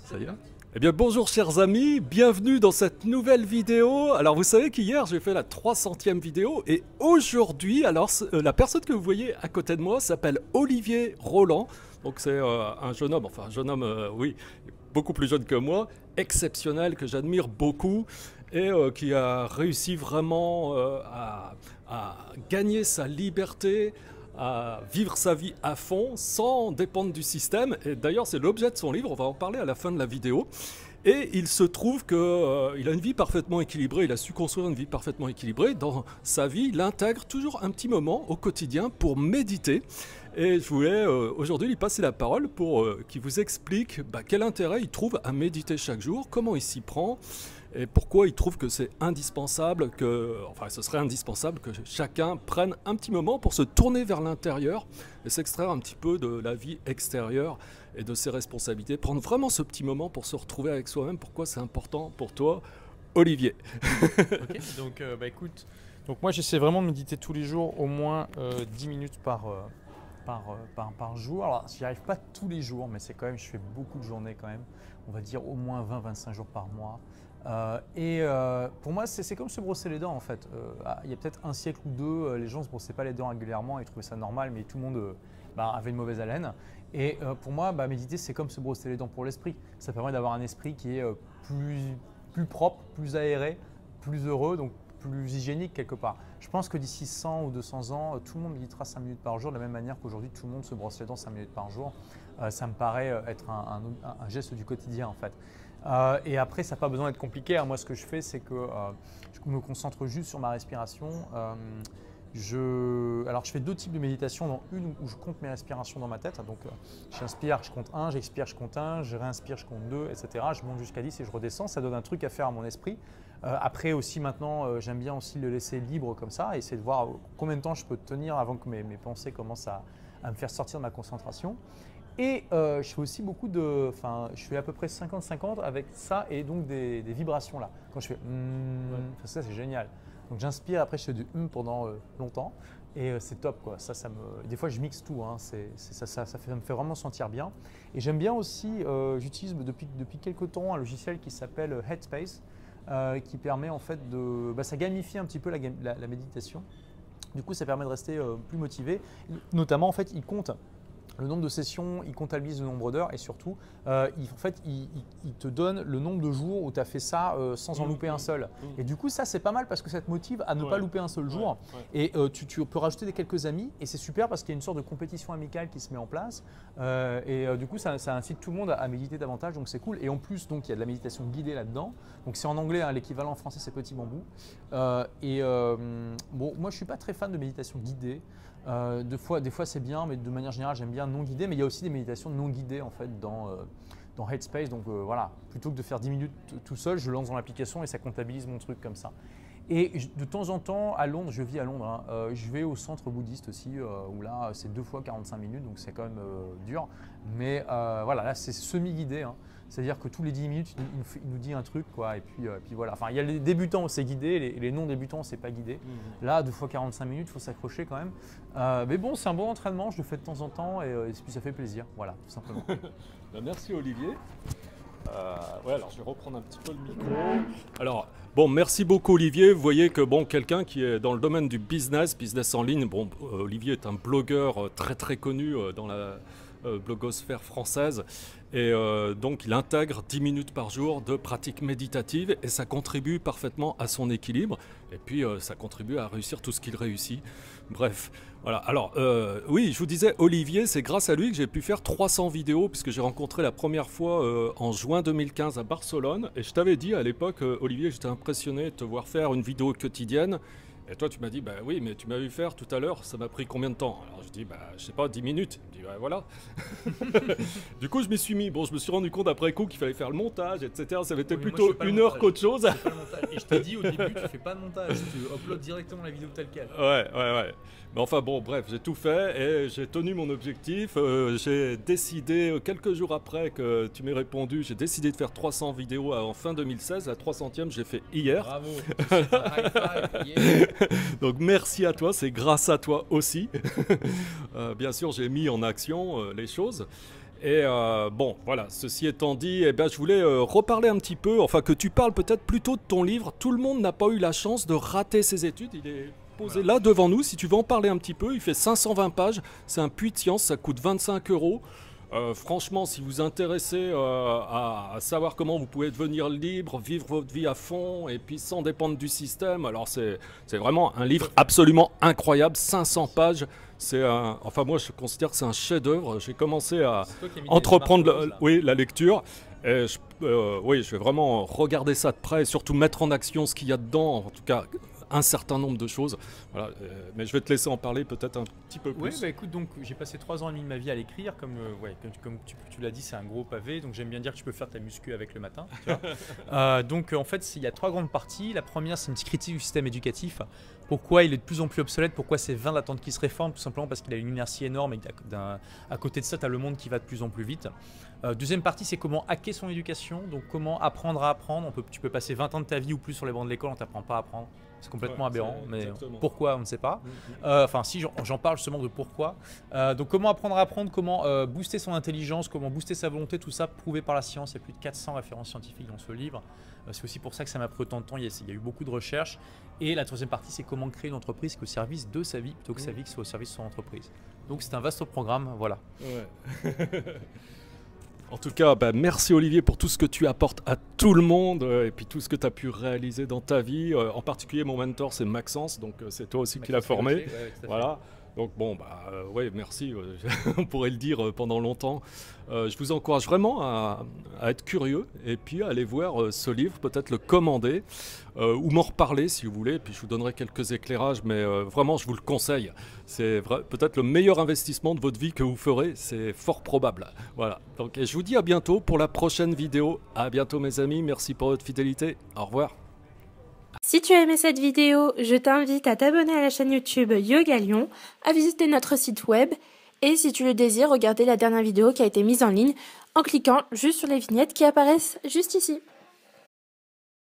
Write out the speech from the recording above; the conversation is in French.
Ça y est. Eh bien bonjour chers amis, bienvenue dans cette nouvelle vidéo. Alors vous savez qu'hier j'ai fait la 300e vidéo et aujourd'hui, alors la personne que vous voyez à côté de moi s'appelle Olivier Roland. Donc c'est un jeune homme, oui, beaucoup plus jeune que moi, exceptionnel, que j'admire beaucoup et qui a réussi vraiment à gagner sa liberté, à vivre sa vie à fond sans dépendre du système. Et d'ailleurs, c'est l'objet de son livre, on va en parler à la fin de la vidéo. Et il se trouve qu'il a une vie parfaitement équilibrée, il a su construire une vie parfaitement équilibrée. Dans sa vie, il intègre toujours un petit moment au quotidien pour méditer. Et je voulais aujourd'hui lui passer la parole pour qu'il vous explique quel intérêt il trouve à méditer chaque jour, comment il s'y prend, et pourquoi il trouve que c'est indispensable, ce serait indispensable que chacun prenne un petit moment pour se tourner vers l'intérieur et s'extraire un petit peu de la vie extérieure et de ses responsabilités. Prendre vraiment ce petit moment pour se retrouver avec soi-même. Pourquoi c'est important pour toi, Olivier? Ok, donc écoute, donc moi j'essaie vraiment de méditer tous les jours, au moins 10 minutes par jour. Alors j'y arrive pas tous les jours, mais c'est quand même, je fais beaucoup de journées quand même. On va dire au moins 20-25 jours par mois. Pour moi, c'est comme se brosser les dents en fait. Il y a peut-être un siècle ou deux, les gens ne se brossaient pas les dents régulièrement et trouvaient ça normal, mais tout le monde avait une mauvaise haleine. Et pour moi, méditer, c'est comme se brosser les dents pour l'esprit. Ça permet d'avoir un esprit qui est plus propre, plus aéré, plus heureux, donc plus hygiénique quelque part. Je pense que d'ici 100 ou 200 ans, tout le monde méditera 5 minutes par jour, de la même manière qu'aujourd'hui, tout le monde se brosse les dents 5 minutes par jour. Ça me paraît être un geste du quotidien en fait. Et après, ça n'a pas besoin d'être compliqué. Moi, ce que je fais, c'est que je me concentre juste sur ma respiration. Alors, je fais deux types de méditation, dont une où je compte mes respirations dans ma tête. Donc, j'inspire, je compte 1, j'expire, je compte 1, je réinspire, je compte 2, etc. Je monte jusqu'à 10 et je redescends. Ça donne un truc à faire à mon esprit. Après aussi, maintenant, j'aime bien aussi le laisser libre comme ça, essayer de voir combien de temps je peux tenir avant que mes pensées commencent à me faire sortir de ma concentration. Et je fais aussi je fais à peu près 50-50 avec ça et donc des vibrations là. Quand je fais ça c'est génial. Donc j'inspire, après je fais du pendant longtemps et c'est top quoi. Des fois je mixe tout, hein. Ça me fait vraiment sentir bien. Et j'aime bien aussi, j'utilise depuis quelques temps un logiciel qui s'appelle Headspace qui permet en fait ça gamifie un petit peu la méditation. Du coup ça permet de rester plus motivé. Notamment en fait il compte le nombre de sessions, il comptabilise le nombre d'heures et surtout, il te donne le nombre de jours où tu as fait ça sans en louper un seul. Et du coup, ça, c'est pas mal parce que ça te motive à ne pas louper un seul jour. Et tu peux rajouter quelques amis et c'est super parce qu'il y a une sorte de compétition amicale qui se met en place. Du coup, ça incite tout le monde à méditer davantage, donc c'est cool. Et en plus, donc, il y a de la méditation guidée là-dedans. Donc c'est en anglais, hein, l'équivalent en français, c'est Petit Bambou. Moi, je ne suis pas très fan de méditation guidée. Des fois c'est bien, mais de manière générale j'aime bien non guidé, mais il y a aussi des méditations non guidées en fait dans Headspace. Donc voilà, plutôt que de faire 10 minutes tout seul, je lance dans l'application et ça comptabilise mon truc comme ça. Et de temps en temps à Londres, je vis à Londres, hein, je vais au centre bouddhiste aussi, où là c'est 2 fois 45 minutes, donc c'est quand même dur. Mais voilà, là c'est semi-guidé, hein. C'est-à-dire que tous les 10 minutes, il nous dit un truc, quoi. Et puis voilà. Enfin, il y a les débutants où c'est guidé, les non-débutants, c'est pas guidé. Là, 2 fois 45 minutes, il faut s'accrocher quand même. Mais bon, c'est un bon entraînement, je le fais de temps en temps et puis ça fait plaisir. Voilà, tout simplement. Merci Olivier. Alors je vais reprendre un petit peu le micro. Alors, merci beaucoup Olivier. Vous voyez que quelqu'un qui est dans le domaine du business en ligne, Olivier est un blogueur très très connu dans la blogosphère française et donc il intègre 10 minutes par jour de pratique méditative et ça contribue parfaitement à son équilibre et puis ça contribue à réussir tout ce qu'il réussit. Bref, voilà. Alors oui, je vous disais Olivier, c'est grâce à lui que j'ai pu faire 300 vidéos puisque j'ai rencontré la première fois en juin 2015 à Barcelone et je t'avais dit à l'époque Olivier, j'étais impressionné de te voir faire une vidéo quotidienne. Et toi, tu m'as dit, oui, mais tu m'as vu faire tout à l'heure, ça m'a pris combien de temps? Alors je dis, je sais pas, 10 minutes. Il me dit, voilà. Du coup, je m'y suis mis. Je me suis rendu compte après coup qu'il fallait faire le montage, etc. Ça avait été plutôt une heure qu'autre chose. Et je t'ai dit au début, tu fais pas de montage, tu uploads directement la vidéo telle quelle. Ouais. Mais enfin bref, j'ai tout fait et j'ai tenu mon objectif. J'ai décidé, quelques jours après que tu m'aies répondu, j'ai décidé de faire 300 vidéos en fin 2016. La 300e, je l'ai fait hier. Bravo. High five, yeah. Donc merci à toi, c'est grâce à toi aussi. Bien sûr, j'ai mis en action les choses. Et bon, voilà, ceci étant dit, eh ben, je voulais reparler un petit peu, enfin que tu parles peut-être plutôt de ton livre. Tout le monde n'a pas eu la chance de rater ses études. Il est posé là devant nous, si tu veux en parler un petit peu. Il fait 520 pages, c'est un puits de science, ça coûte 25 euros. Franchement, si vous vous intéressez à savoir comment vous pouvez devenir libre, vivre votre vie à fond et puis sans dépendre du système, alors c'est vraiment un livre absolument incroyable, 500 pages. Enfin moi je considère que c'est un chef-d'œuvre. J'ai commencé à entreprendre oui, la lecture. Et oui, je vais vraiment regarder ça de près et surtout mettre en action ce qu'il y a dedans, en tout cas un certain nombre de choses. Voilà, mais je vais te laisser en parler peut-être un petit peu plus. Oui, bah écoute, donc j'ai passé 3 ans et demi de ma vie à l'écrire, comme tu l'as dit, c'est un gros pavé, donc j'aime bien dire que tu peux faire ta muscu avec le matin. Tu vois. Donc en fait, il y a 3 grandes parties. La première, c'est une petite critique du système éducatif. Pourquoi il est de plus en plus obsolète, pourquoi c'est vain d'attendre qu'il se réforme, tout simplement parce qu'il a une inertie énorme et à côté de ça, tu as le monde qui va de plus en plus vite. Deuxième partie, c'est comment hacker son éducation, donc comment apprendre à apprendre. Tu peux passer 20 ans de ta vie ou plus sur les bancs de l'école, on ne t'apprend pas à apprendre. C'est complètement aberrant, mais exactement. Pourquoi, on ne sait pas. Enfin, si j'en parle justement de pourquoi. Donc, comment apprendre à apprendre, comment booster son intelligence, comment booster sa volonté, tout ça prouvé par la science. Il y a plus de 400 références scientifiques dans ce livre. C'est aussi pour ça que ça m'a pris autant de temps. Il y a eu beaucoup de recherches. Et la troisième partie, c'est comment créer une entreprise qui est au service de sa vie plutôt que sa vie qui soit au service de son entreprise. Donc, c'est un vaste programme, voilà. Ouais. En tout cas, bah, merci Olivier pour tout ce que tu apportes à tout le monde et puis tout ce que tu as pu réaliser dans ta vie. En particulier, mon mentor, c'est Maxence, donc c'est toi aussi qui l'as formé. Ouais, voilà. Donc bon, bah ouais, merci. On pourrait le dire pendant longtemps. Je vous encourage vraiment à être curieux et puis à aller voir ce livre, peut-être le commander ou m'en reparler si vous voulez. Puis je vous donnerai quelques éclairages, mais vraiment, je vous le conseille. C'est peut-être le meilleur investissement de votre vie que vous ferez. C'est fort probable. Voilà. Donc, et je vous dis à bientôt pour la prochaine vidéo. À bientôt, mes amis. Merci pour votre fidélité. Au revoir. Si tu as aimé cette vidéo, je t'invite à t'abonner à la chaîne YouTube Yoga Lyon, à visiter notre site web et si tu le désires, regarder la dernière vidéo qui a été mise en ligne en cliquant juste sur les vignettes qui apparaissent juste ici.